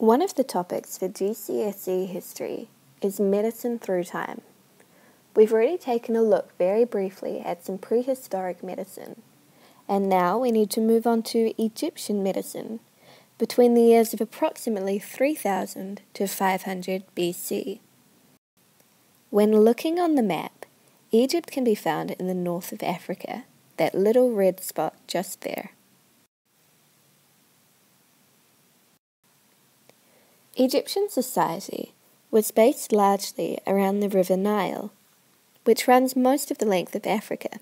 One of the topics for GCSE history is medicine through time. We've already taken a look very briefly at some prehistoric medicine, and now we need to move on to Egyptian medicine between the years of approximately 3000 to 500 BC. When looking on the map, Egypt can be found in the north of Africa, that little red spot just there. Egyptian society was based largely around the River Nile, which runs most of the length of Africa.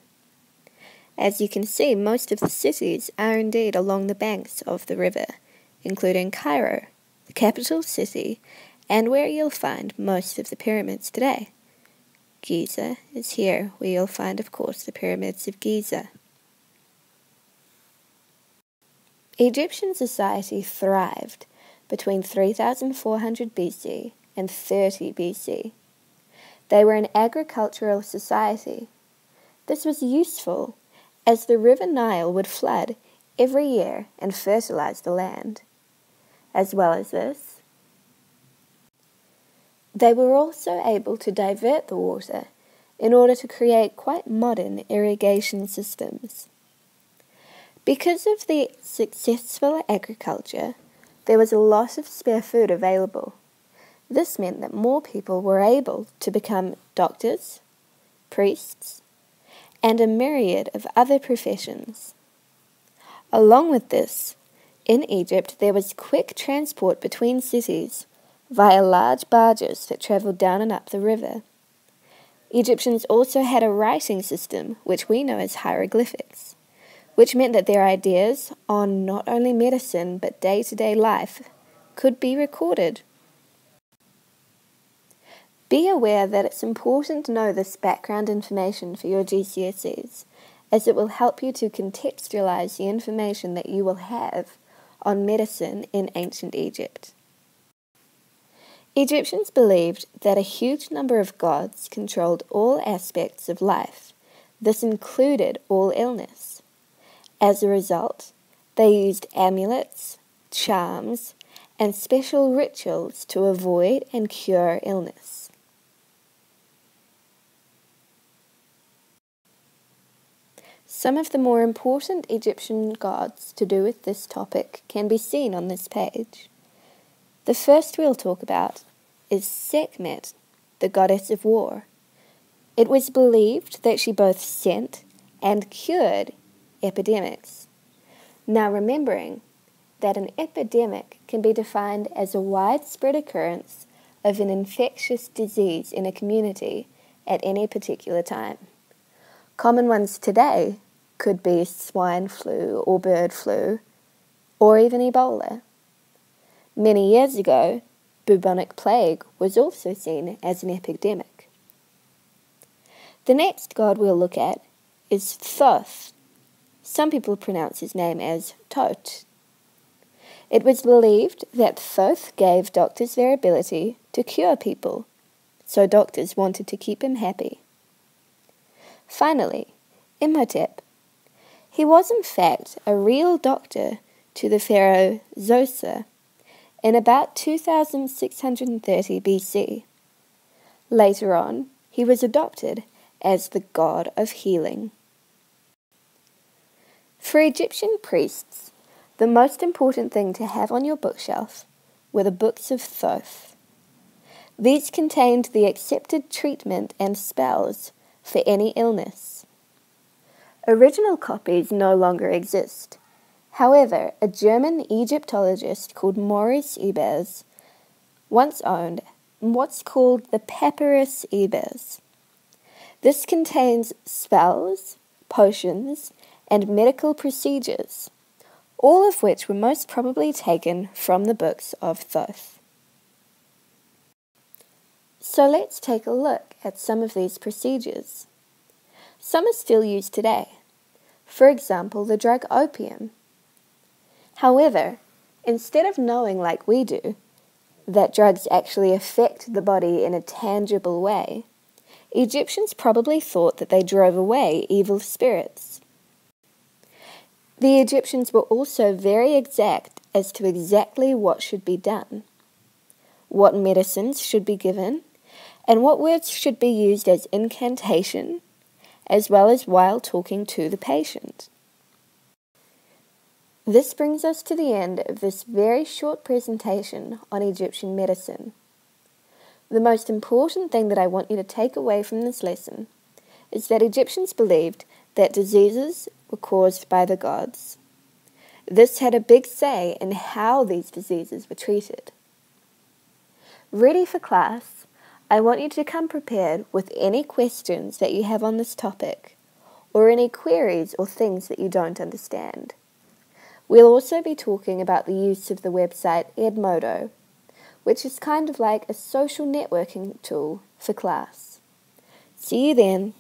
As you can see, most of the cities are indeed along the banks of the river, including Cairo, the capital city, and where you'll find most of the pyramids today. Giza is here, where you'll find, of course, the pyramids of Giza. Egyptian society thrived between 3400 BC and 30 BC. They were an agricultural society. This was useful, as the River Nile would flood every year and fertilize the land. As well as this, they were also able to divert the water in order to create quite modern irrigation systems. Because of the successful agriculture, there was a lot of spare food available. This meant that more people were able to become doctors, priests, and a myriad of other professions. Along with this, in Egypt there was quick transport between cities via large barges that travelled down and up the river. Egyptians also had a writing system, which we know as hieroglyphics, which meant that their ideas on not only medicine but day-to-day life could be recorded. Be aware that it's important to know this background information for your GCSEs, as it will help you to contextualize the information that you will have on medicine in ancient Egypt. Egyptians believed that a huge number of gods controlled all aspects of life. This included all illness. As a result, they used amulets, charms, and special rituals to avoid and cure illness. Some of the more important Egyptian gods to do with this topic can be seen on this page. The first we'll talk about is Sekhmet, the goddess of war. It was believed that she both sent and cured epidemics. Now, remembering that an epidemic can be defined as a widespread occurrence of an infectious disease in a community at any particular time. Common ones today could be swine flu or bird flu, or even Ebola. Many years ago, bubonic plague was also seen as an epidemic. The next god we'll look at is Thoth. Some people pronounce his name as Tot. It was believed that Thoth gave doctors their ability to cure people, so doctors wanted to keep him happy. Finally, Imhotep. He was in fact a real doctor to the pharaoh Zoser in about 2630 BC. Later on, he was adopted as the god of healing. For Egyptian priests, the most important thing to have on your bookshelf were the books of Thoth. These contained the accepted treatment and spells for any illness. Original copies no longer exist. However, a German Egyptologist called Maurice Ebers once owned what's called the Papyrus Ebers. This contains spells, potions, and medical procedures, all of which were most probably taken from the books of Thoth. So let's take a look at some of these procedures. Some are still used today. For example, the drug opium. However, instead of knowing like we do, that drugs actually affect the body in a tangible way, Egyptians probably thought that they drove away evil spirits. The Egyptians were also very exact as to exactly what should be done. what medicines should be given, and what words should be used as incantation, as well as while talking to the patient. This brings us to the end of this very short presentation on Egyptian medicine. The most important thing that I want you to take away from this lesson is that Egyptians believed that diseases were caused by the gods. This had a big say in how these diseases were treated. Ready for class, I want you to come prepared with any questions that you have on this topic, or any queries or things that you don't understand. We'll also be talking about the use of the website Edmodo, which is kind of like a social networking tool for class. See you then.